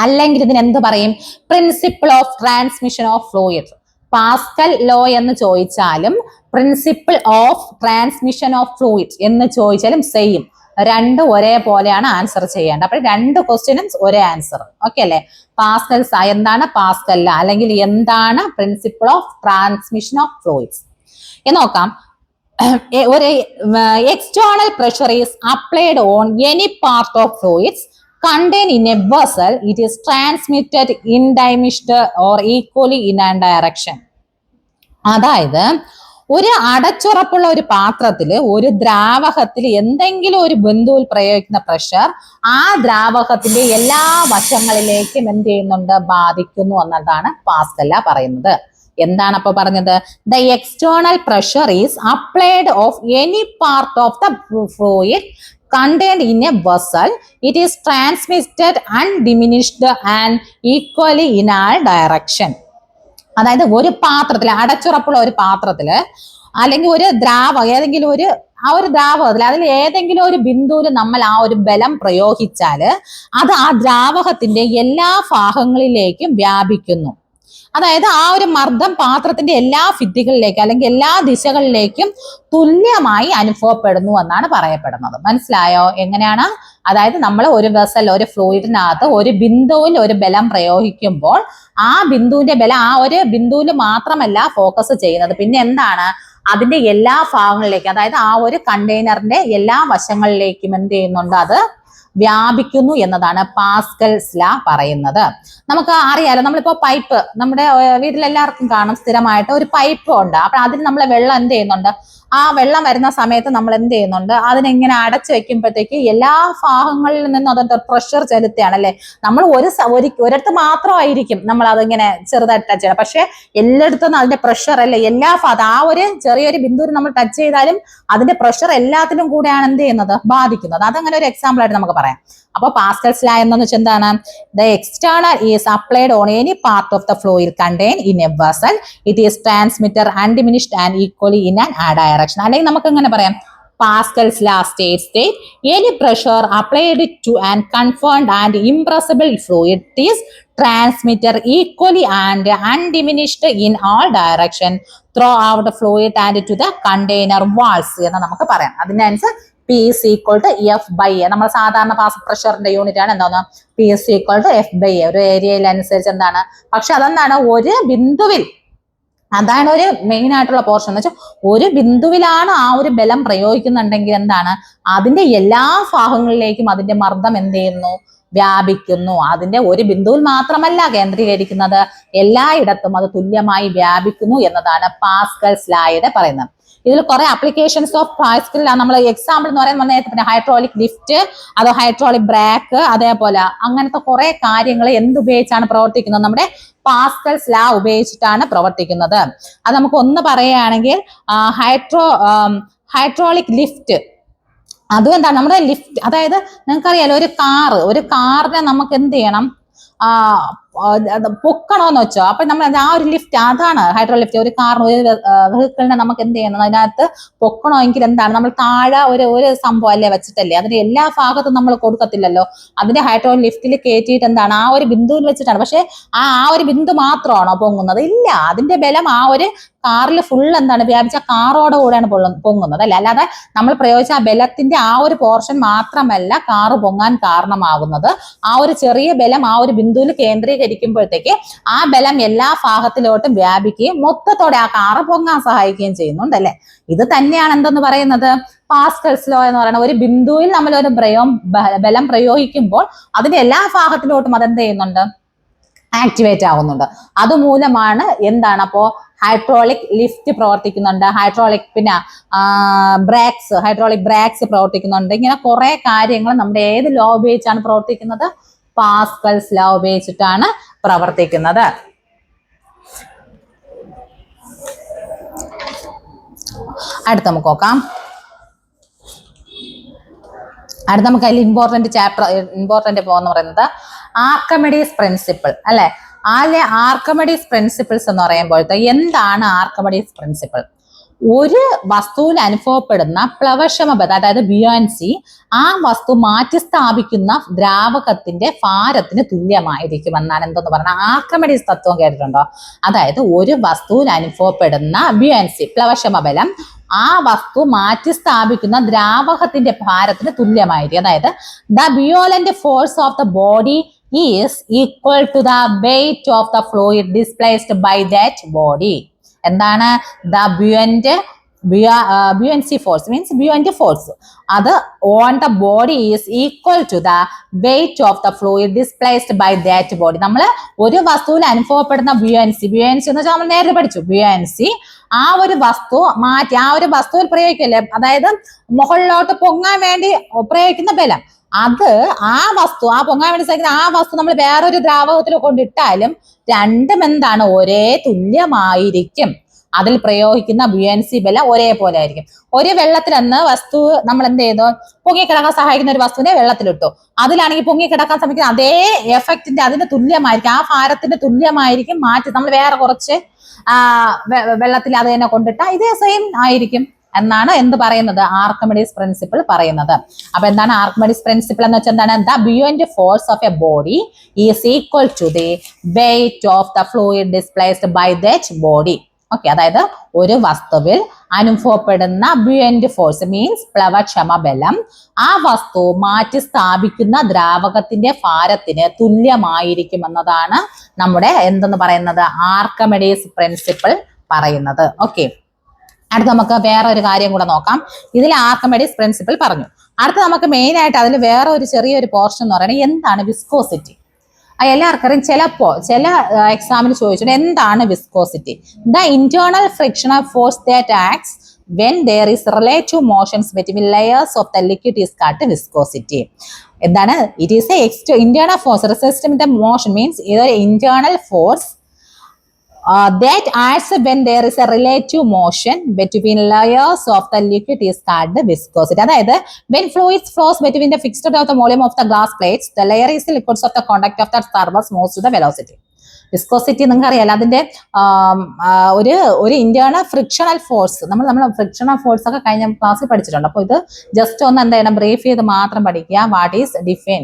അല്ലെങ്കിൽ ഇതിന് എന്ത് പറയും? Principle of transmission of fluid. Pascal law എന്ന് ചോദിച്ചാലും principle of transmission of fluid എന്ന് ചോദിച്ചാലും സെയിം, രണ്ടും ഒരേപോലെയാണ് ആൻസർ ചെയ്യേണ്ടത്. അപ്പോൾ രണ്ട് ക്വസ്റ്റ്യനും ഒരേ ആൻസർ. ഓക്കെ അല്ലേ? പാസ്കൽസ് എന്താണ് പാസ്കൽ ലോ, അല്ലെങ്കിൽ എന്താണ് principle of transmission of fluids എന്ന് നോക്കാം. ഒരു external pressure is applied on any part of fluids contained in a vessel. It is transmitted undiminished or equally in a direction. അതായത് ഒരു അടച്ചുറപ്പുള്ള ഒരു പാത്രത്തില് ഒരു ദ്രാവകത്തിൽ എന്തെങ്കിലും ഒരു ബിന്ദുവിൽ പ്രയോഗിക്കുന്ന പ്രഷർ ആ ദ്രാവകത്തിന്റെ എല്ലാ വശങ്ങളിലേക്കും എന്ത് ചെയ്യുന്നുണ്ട്? ബാധിക്കുന്നു എന്നതാണ് പാസ്കൽ ലോ പറയുന്നത്. എന്താണ് അപ്പൊ പറഞ്ഞത്? The external pressure is applied of any part of the fluid contained in a vessel. It is transmitted undiminished and equally in all direction. അതായത് ഒരു പാത്രത്തില്, അടച്ചുറപ്പുള്ള ഒരു പാത്രത്തില് അല്ലെങ്കിൽ ഒരു ഏതെങ്കിലും ഒരു ദ്രാവകത്തിൽ അതിൽ ഏതെങ്കിലും ഒരു ബിന്ദുവിൽ നമ്മൾ ആ ഒരു ബലം പ്രയോഗിച്ചാല് അത് ആ ദ്രാവകത്തിന്റെ എല്ലാ ഭാഗങ്ങളിലേക്കും വ്യാപിക്കുന്നു. അതായത് ആ ഒരു മർദ്ദം പാത്രത്തിന്റെ എല്ലാ ഭിത്തികളിലേക്കും അല്ലെങ്കിൽ എല്ലാ ദിശകളിലേക്കും തുല്യമായി അനുഭവപ്പെടുന്നു എന്നാണ് പറയപ്പെടുന്നത്. മനസ്സിലായോ എങ്ങനെയാണ്? അതായത് നമ്മൾ ഒരു വെസൽ, ഒരു ഫ്ലൂയിഡിനകത്ത് ഒരു ബിന്ദുവിൽ ഒരു ബലം പ്രയോഗിക്കുമ്പോൾ ആ ബിന്ദുവിന്റെ ബലം ആ ഒരു ബിന്ദുവിൽ മാത്രമല്ല ഫോക്കസ് ചെയ്യുന്നത്, പിന്നെ എന്താണ്? അതിന്റെ എല്ലാ ഭാഗങ്ങളിലേക്കും, അതായത് ആ ഒരു കണ്ടെയ്നറിന്റെ എല്ലാ വശങ്ങളിലേക്കും എന്ത് ചെയ്യുന്നുണ്ട്? അത് വ്യാപിക്കുന്നു എന്നതാണ് പാസ്കൽസ് ലോ പറയുന്നത്. നമുക്ക് അറിയാലോ, നമ്മളിപ്പോ പൈപ്പ് നമ്മുടെ വീട്ടിലെല്ലാവർക്കും കാണും, സ്ഥിരമായിട്ട് ഒരു പൈപ്പ് ഉണ്ട്. അപ്പൊ അതിൽ നമ്മൾ വെള്ളം എന്ത് ചെയ്യുന്നുണ്ട്? ആ വെള്ളം വരുന്ന സമയത്ത് നമ്മൾ എന്ത് ചെയ്യുന്നുണ്ട്? അതിനെങ്ങനെ അടച്ചു വെക്കുമ്പോഴത്തേക്ക് എല്ലാ ഭാഗങ്ങളിൽ നിന്നും അതിന്റെ പ്രഷർ ചെലുത്തുകയാണ് അല്ലെ. നമ്മൾ ഒരിടത്ത് മാത്രമായിരിക്കും നമ്മൾ അതിങ്ങനെ ചെറുതായിട്ട് ടച്ച് ചെയ്യണം, പക്ഷെ എല്ലായിടത്തും അതിന്റെ പ്രഷർ അല്ലെ എല്ലാ ഭാഗത്തും ആ ഒരു ചെറിയൊരു ബിന്ദുവിൽ നമ്മൾ ടച്ച് ചെയ്താലും അതിന്റെ പ്രഷർ എല്ലാത്തിലും കൂടെയാണ് എന്ത് ചെയ്യുന്നത്? ബാധിക്കുന്നത്. അതങ്ങനെ ഒരു എക്സാമ്പിൾ ആയിട്ട് നമുക്ക് പറയാം. അപ്പൊ പാസ്കൽസ് ലോ എന്ന് വെച്ചാൽ എന്താണ്? The external is applied on any part of the fluid contain in A vessel. It is transmitted undiminished and equally in an direction. അല്ലെങ്കിൽ നമുക്ക് എങ്ങനെ പറയാം? Pascal's law states that any pressure applied to an confined and impressible fluid is transmitted equally and undiminished in all direction throughout the fluid and to the container walls എന്ന് നമുക്ക് പറയാം. അതിന്റെ answer P is equal to F by A. നമ്മൾ സാധാരണ പ്രഷറിന്റെ unit ആണ് എന്താണ്? P is equal to F by A. ഒരു ഏരിയയിൽ അനുസരിച്ച് എന്താണ്? പക്ഷെ അതെന്താണ്? ഒരു ബിന്ദുവിൽ, അതാണ് ഒരു മെയിൻ ആയിട്ടുള്ള പോർഷൻ എന്ന് വെച്ചാൽ ഒരു ബിന്ദുവിലാണ് ആ ഒരു ബലം പ്രയോഗിക്കുന്നുണ്ടെങ്കിൽ എന്താണ്? അതിന്റെ എല്ലാ ഭാഗങ്ങളിലേക്കും അതിന്റെ മർദ്ദം എന്ത് ചെയ്യുന്നു? വ്യാപിക്കുന്നു. അതിന്റെ ഒരു ബിന്ദുവിൽ മാത്രമല്ല കേന്ദ്രീകരിക്കുന്നത്, എല്ലായിടത്തും അത് തുല്യമായി വ്യാപിക്കുന്നു എന്നതാണ് പാസ്കൽസ് ലായുടെ പറയുന്നത്. ഇതിൽ കുറെ അപ്ലിക്കേഷൻസ് ഓഫ് പാസ്കൽ ലോ നമ്മൾ എക്സാമ്പിൾ എന്ന് പറയുന്നത് പിന്നെ ഹൈഡ്രോളിക് ലിഫ്റ്റ്, അതോ ഹൈഡ്രോളിക് ബ്രേക്ക്, അതേപോലെ അങ്ങനത്തെ കുറെ കാര്യങ്ങൾ എന്തുപയോഗിച്ചാണ് പ്രവർത്തിക്കുന്നത്? നമ്മുടെ പാസ്കൽസ് ലോ ഉപയോഗിച്ചിട്ടാണ് പ്രവർത്തിക്കുന്നത്. അത് നമുക്ക് ഒന്ന് പറയുകയാണെങ്കിൽ ഹൈഡ്രോളിക് ലിഫ്റ്റ്, അതും എന്താണ്? നമ്മുടെ ലിഫ്റ്റ്, അതായത് നിങ്ങൾക്കറിയാലോ ഒരു കാറിനെ നമുക്ക് എന്ത് ചെയ്യണം? പൊക്കണോന്ന് വെച്ചോ. അപ്പൊ നമ്മൾ ആ ഒരു ലിഫ്റ്റ്, അതാണ് ഹൈഡ്രോ ലിഫ്റ്റ്. ഒരു കാറിന്, ഒരു വെഹിക്കിളിനെ നമുക്ക് എന്ത് ചെയ്യണം? അതിനകത്ത് പൊക്കണമെങ്കിൽ എന്താണ്? നമ്മൾ താഴെ ഒരു സംഭവം അല്ലേ വെച്ചിട്ടല്ലേ, അതിന്റെ എല്ലാ ഭാഗത്തും നമ്മൾ കൊടുക്കത്തില്ലല്ലോ. അതിന്റെ ഹൈഡ്രോ ലിഫ്റ്റിൽ കയറ്റിയിട്ട് എന്താണ്? ആ ഒരു ബിന്ദുവിൽ വെച്ചിട്ടാണ്. പക്ഷെ ആ ഒരു ബിന്ദു മാത്രമാണോ പൊങ്ങുന്നത്? ഇല്ല, അതിന്റെ ബലം ആ ഒരു കാറിൽ ഫുൾ എന്താണ്? വ്യാപിച്ച കാറോടെ കൂടെയാണ് പൊങ്ങുന്നത് അല്ലെ. അല്ലാതെ നമ്മൾ പ്രയോഗിച്ച ആ ബലത്തിന്റെ ആ ഒരു പോർഷൻ മാത്രമല്ല കാറ് പൊങ്ങാൻ കാരണമാകുന്നത്. ആ ഒരു ചെറിയ ബലം ആ ഒരു ബിന്ദുവിൽ കേന്ദ്രീകരിക്കുമ്പോഴത്തേക്ക് ആ ബലം എല്ലാ ഭാഗത്തിലോട്ടും വ്യാപിക്കുകയും മൊത്തത്തോടെ ആ കാറ് പൊങ്ങാൻ സഹായിക്കുകയും ചെയ്യുന്നുണ്ട് അല്ലെ. ഇത് തന്നെയാണ് എന്തെന്ന് പറയുന്നത്? പാസ്കൽസ് ലോ എന്ന് പറയുന്നത്. ഒരു ബിന്ദുവിൽ നമ്മൾ ഒരു ബലം പ്രയോഗിക്കുമ്പോൾ അതിന്റെ എല്ലാ ഭാഗത്തിലോട്ടും അതെന്ത് ചെയ്യുന്നുണ്ട്? ആക്ടിവേറ്റ് ആവുന്നുണ്ട്. അതുമൂലമാണ് എന്താണ്? അപ്പോ ഹൈഡ്രോളിക് ലിഫ്റ്റ് പ്രവർത്തിക്കുന്നുണ്ട്, ഹൈഡ്രോളിക് ബ്രേക്സ് പ്രവർത്തിക്കുന്നുണ്ട്. ഇങ്ങനെ കുറെ കാര്യങ്ങൾ നമ്മുടെ ഏത് ലോ ഉപയോഗിച്ചാണ് പ്രവർത്തിക്കുന്നത്? പാസ്കൽസ് ലോ ഉപയോഗിച്ചിട്ടാണ് പ്രവർത്തിക്കുന്നത്. അടുത്ത നമുക്ക് നോക്കാം. അടുത്ത നമുക്ക് അതിൽ ഇമ്പോർട്ടന്റ് പോകുന്ന പറയുന്നത് ആർക്കിമിഡീസ് പ്രിൻസിപ്പിൾ അല്ലെ. ആർക്കിമിഡീസ് പ്രിൻസിപ്പിൾസ് എന്ന് പറയുമ്പോഴത്തെ എന്താണ് ആർക്കിമിഡീസ് പ്രിൻസിപ്പിൾ? ഒരു വസ്തുവിൽ അനുഭവപ്പെടുന്ന പ്ലവക്ഷമത അതായത് ബുയോൻസി ആ വസ്തു മാറ്റി സ്ഥാപിക്കുന്ന ദ്രാവകത്തിന്റെ ഭാരത്തിന് തുല്യമായിരിക്കും എന്നാണ് എന്തെന്ന് പറഞ്ഞാൽ ആർക്കിമിഡീസ് തത്വം കേട്ടിട്ടുണ്ടോ? അതായത് ഒരു വസ്തുവിൽ അനുഭവപ്പെടുന്ന ബുയോൻസി പ്ലവക്ഷമബലം ആ വസ്തു മാറ്റി സ്ഥാപിക്കുന്ന ദ്രാവകത്തിന്റെ ഭാരത്തിന് തുല്യമായിരിക്കും. അതായത് the buoyant force of the body is equal to the weight of the fluid displaced by that body. എന്താണ് the buoyancy force means buoyant force അത് on the body is equal to the weight of the fluid displaced by that body. നമ്മൾ ഒരു വസ്തുവിൽ അനുഭവപ്പെടുന്ന buoyancy എന്ന് വെച്ചാൽ നമ്മൾ നേരത്തെ പഠിച്ചു buoyancy ആ ഒരു വസ്തു മാറ്റി ആ ഒരു വസ്തുവിൽ പ്രയോഗിക്കല്ലേ, അതായത് മുകളിലോട്ട് പൊങ്ങാൻ വേണ്ടി പ്രയോഗിക്കുന്ന ബലം, അത് ആ വസ്തു ആ പൊങ്ങാൻ വേണ്ടി സഹിക്കുന്ന ആ വസ്തു നമ്മൾ വേറൊരു ദ്രാവകത്തിൽ കൊണ്ടിട്ടാലും രണ്ടും എന്താണ് ഒരേ തുല്യമായിരിക്കും. അതിൽ പ്രയോഗിക്കുന്ന ബുയൻസി ബലം ഒരേപോലെ ആയിരിക്കും. ഒരു വെള്ളത്തിലെന്ന് വസ്തു നമ്മൾ എന്ത് ചെയ്തു, പൊങ്ങിക്കിടക്കാൻ സഹായിക്കുന്ന ഒരു വസ്തുവിനെ വെള്ളത്തിലിട്ടു, അതിലാണെങ്കിൽ പൊങ്ങിക്കിടക്കാൻ ശ്രമിക്കുന്ന അതേ എഫക്റ്റിന്റെ അതിന് തുല്യമായിരിക്കും, ആ ഭാരത്തിന്റെ തുല്യമായിരിക്കും മാറ്റി നമ്മൾ വേറെ കുറച്ച് വെള്ളത്തിൽ അത് തന്നെ കൊണ്ടിട്ടാൽ ഇതേ സെയിം ആയിരിക്കും എന്നാണ് എന്ത് പറയുന്നത് ആർക്കിമിഡീസ് പ്രിൻസിപ്പിൾ പറയുന്നത്. അപ്പൊ എന്താണ് ആർക്കിമിഡീസ് പ്രിൻസിപ്പിൾ എന്ന് വെച്ചാൽ എന്താണ്? The buoyant force of a body is equal to the weight of the fluid displaced by that body. Okay, അതായത് ഒരു വസ്തുവിൽ അനുഭവപ്പെടുന്ന ബുയോന്റ് ഫോഴ്സ് മീൻസ് പ്ലവക്ഷമ ബലം ആ വസ്തു മാറ്റി സ്ഥാപിക്കുന്ന ദ്രാവകത്തിന്റെ ഭാരത്തിന് തുല്യമായിരിക്കും എന്നതാണ് നമ്മുടെ എന്തെന്ന് പറയുന്നത് ആർക്കിമിഡീസ് പ്രിൻസിപ്പിൾ പറയുന്നത്. ഓക്കെ, അടുത്ത് നമുക്ക് വേറെ ഒരു കാര്യം കൂടെ നോക്കാം. ഇതിൽ ആർക്കിമിഡീസ് പ്രിൻസിപ്പിൾ പറഞ്ഞു. അടുത്ത് നമുക്ക് മെയിൻ ആയിട്ട് അതിൽ വേറെ ഒരു ചെറിയൊരു പോർഷൻ എന്ന് പറയുന്നത് എന്താണ് വിസ്കോസിറ്റി. എല്ലാവർക്കും ചില എക്സാമിന് ചോദിച്ചിട്ട് എന്താണ് viscosity? The internal frictional force that acts when there is relative motions between layers of the liquid is called viscosity. എന്താണ്? It is a internal force resisting the motion means either internal force that acts when there is a relative motion between layers of the liquid is called the viscosity. അതായത് when fluids flows between the fixed of the volume of the glass plates, the layer is the liquids of the conduct of the surface moves to the velocity. Viscosity നിങ്ങൾക്ക് അറിയാലോ, അതിന്റെ ഒരു internal frictional force നമ്മൾ frictional force ഒക്കെ കഴിഞ്ഞ ക്ലാസ്സിൽ പഠിച്ചിട്ടുണ്ട്. അപ്പോൾ ഇത് ജസ്റ്റ് ഒന്ന് എന്താ ചെയ്യണം, ബ്രീഫ് ചെയ്ത് മാത്രം പഠിക്കുക. വാട്ട് ഈസ് ഡിഫൈൻ,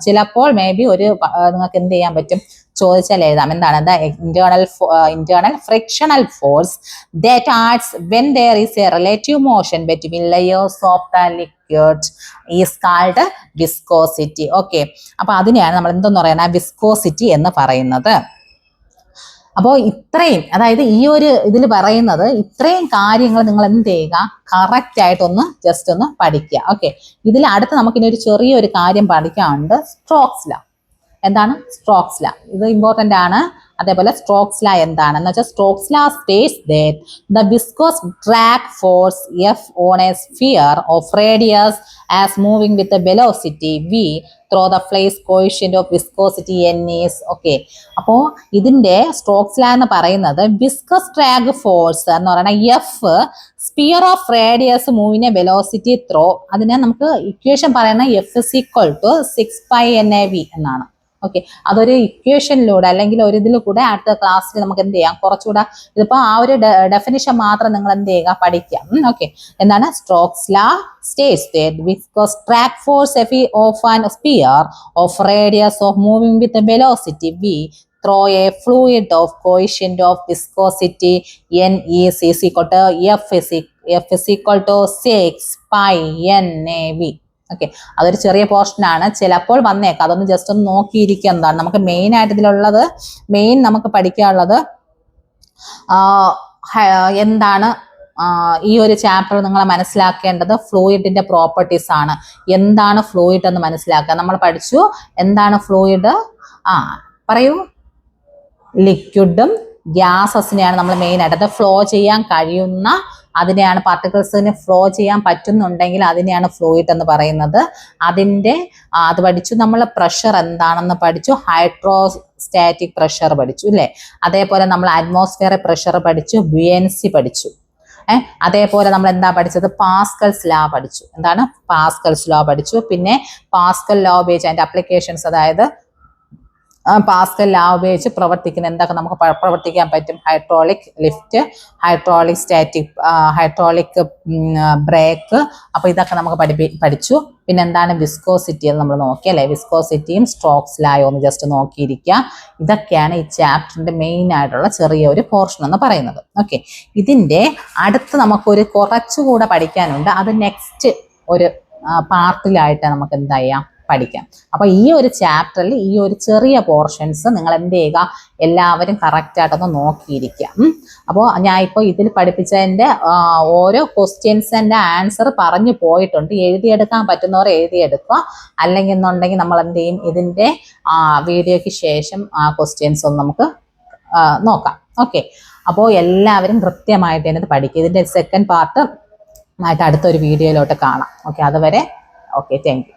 ചിലപ്പോൾ മേ ബി ഒരു നിങ്ങൾക്ക് എന്ത് ചെയ്യാൻ പറ്റും, ചോദിച്ചാൽ എഴുതാം. എന്താണ് the internal frictional force that acts when there is a relative motion between layers of the liquid is called viscosity. Okay, അപ്പൊ അതിനെയാണ് നമ്മൾ എന്തെന്ന് പറയുന്നത് വിസ്കോസിറ്റി എന്ന് പറയുന്നത്. അപ്പോൾ ഇത്രയും, അതായത് ഈ ഒരു ഇതിൽ പറയുന്നത് ഇത്രയും കാര്യങ്ങൾ നിങ്ങൾ എന്ത് ചെയ്യുക, കറക്റ്റ് ആയിട്ടൊന്ന് ജസ്റ്റ് ഒന്ന് പഠിക്കുക. ഓക്കെ, ഇതിൽ അടുത്ത് നമുക്കിനി ഒരു ചെറിയൊരു കാര്യം പഠിക്കാനുണ്ട്, സ്ട്രോക്സ് ലാ. എന്താണ് സ്ട്രോക്സ് ലാ? ഇത് ഇമ്പോർട്ടന്റ് ആണ്. അതേപോലെ സ്ട്രോക്സ് ലാ എന്താണെന്ന് വെച്ചാൽ Stokes law states that the viscous drag force F on a sphere of radius as moving with velocity V through the fluid coefficient of viscosity n is. Okay, അപ്പോൾ ഇതിന്റെ strokes ലാ എന്ന് പറയുന്നത് വിസ്കസ് ഡ്രാഗ് ഫോഴ്സ് എന്ന് പറയുന്നത് F sphere of radius മൂവിനെ velocity through, അതിനെ നമുക്ക് ഇക്വേഷൻ പറയുന്ന F is equal to 6πNAV എന്നാണ്. ഓക്കെ, അതൊരു ഇക്വേഷനിലൂടെ അല്ലെങ്കിൽ ഒരു ഇതിൽ കൂടെ അടുത്ത ക്ലാസ്സിൽ നമുക്ക് എന്ത് ചെയ്യാം, കുറച്ചുകൂടെ ഇതിപ്പോ ആ ഒരു ഡെഫിനിഷൻ മാത്രം നിങ്ങൾ എന്ത് ചെയ്യുക, പഠിക്കാം. ഓക്കെ, എന്താണ് സ്ട്രോക്സ് ലാ states that viscous drag force F of an sphere of radius of moving with the velocity v through a fluid of coefficient of viscosity n is equal to f is equal to 6πNAV. Okay, അതൊരു ചെറിയ portion ആണ്, ചിലപ്പോൾ വന്നേക്കാം. അതൊന്ന് just ഒന്ന് നോക്കിയിരിക്കുന്നതാണ്. നമുക്ക് main ആയിട്ട് ഇതിലുള്ളത് നമുക്ക് പഠിക്കാനുള്ളത് എന്താണ്, ഈ ഒരു ചാപ്റ്റർ നിങ്ങൾ മനസ്സിലാക്കേണ്ടത് ഫ്ലൂയിഡിന്റെ പ്രോപ്പർട്ടീസ് ആണ്. എന്താണ് ഫ്ലൂയിഡ് എന്ന് മനസ്സിലാക്കുക. നമ്മൾ പഠിച്ചു എന്താണ് ഫ്ലൂയിഡ്. പറയൂ. ലിക്വിഡും ഗ്യാസസിനെയാണ് നമ്മൾ മെയിൻ ആയിട്ട് ഫ്ലോ ചെയ്യാൻ കഴിയുന്ന, അതിനെയാണ് പാർട്ടിക്കിൾസിന് ഫ്ലോ ചെയ്യാൻ പറ്റുന്നുണ്ടെങ്കിൽ അതിനെയാണ് ഫ്ലൂയിഡ് എന്ന് പറയുന്നത്. അത് പഠിച്ചു. നമ്മൾ പ്രഷർ എന്താണെന്ന് പഠിച്ചു, ഹൈഡ്രോസ്റ്റാറ്റിക് പ്രഷർ പഠിച്ചു അല്ലേ. അതേപോലെ നമ്മൾ അറ്റ്മോസ്ഫിയറിക് പ്രഷർ പഠിച്ചു, ബുയൻസി പഠിച്ചു. അതേപോലെ നമ്മൾ എന്താ പഠിച്ചത്, പാസ്കൽസ് ലോ പഠിച്ചു. എന്താണ് പാസ്കൽസ് ലോ പഠിച്ചു. പിന്നെ പാസ്കൽ ലോ ഉപയോഗിച്ച് അതിന്റെ അപ്ലിക്കേഷൻസ്, അതായത് പാസ്കൽ ലാ ഉപയോഗിച്ച് പ്രവർത്തിക്കുന്ന എന്തൊക്കെ നമുക്ക് പ്രവർത്തിക്കാൻ പറ്റും? Hydraulic lift, hydraulic static, hydraulic break. അപ്പോൾ ഇതൊക്കെ നമുക്ക് പഠിച്ചു. പിന്നെ എന്താണ് വിസ്കോസിറ്റി എന്ന് നമ്മൾ നോക്കി അല്ലേ? വിസ്കോസിറ്റിയും സ്ട്രോക്സ് ലായും ഒന്ന് ജസ്റ്റ് നോക്കിയിരിക്കുക. ഇതൊക്കെയാണ് ഈ ചാപ്റ്ററിന്റെ മെയിൻ ആയിട്ടുള്ള ചെറിയൊരു പോർഷൻ എന്ന് പറയുന്നത്. ഓക്കെ, ഇതിന്റെ അടുത്ത് നമുക്കൊരു കുറച്ചുകൂടെ പഠിക്കാനുണ്ട്. അത് നെക്സ്റ്റ് ഒരു പാർട്ടിലായിട്ട് നമുക്ക് എന്താ ചെയ്യാം, പഠിക്കാം. അപ്പൊ ഈ ഒരു ചാപ്റ്ററിൽ ഈ ഒരു ചെറിയ പോർഷൻസ് നിങ്ങൾ എന്ത് ചെയ്യുക, എല്ലാവരും കറക്റ്റ് ആയിട്ടൊന്ന് നോക്കിയിരിക്കുക. അപ്പോൾ ഞാൻ ഇപ്പോൾ ഇതിൽ പഠിപ്പിച്ചതിൻ്റെ ഓരോ ക്വസ്റ്റ്യൻസിൻ്റെ ആൻസർ പറഞ്ഞു പോയിട്ടുണ്ട്. എഴുതിയെടുക്കാൻ പറ്റുന്നവർ എഴുതിയെടുക്കുക. അല്ലെങ്കിൽ എന്നുണ്ടെങ്കിൽ നമ്മൾ എന്ത് ചെയ്യും, ഇതിൻ്റെ വീഡിയോയ്ക്ക് ശേഷം ആ ക്വസ്റ്റ്യൻസ് ഒന്ന് നമുക്ക് നോക്കാം. ഓക്കെ, അപ്പോൾ എല്ലാവരും കൃത്യമായിട്ട് ഇതിനകത്ത് പഠിക്കുക. ഇതിൻ്റെ സെക്കൻഡ് പാർട്ട് ആയിട്ട് അടുത്തൊരു വീഡിയോയിലോട്ട് കാണാം. ഓക്കെ, അതുവരെ ഓക്കെ, താങ്ക് യു.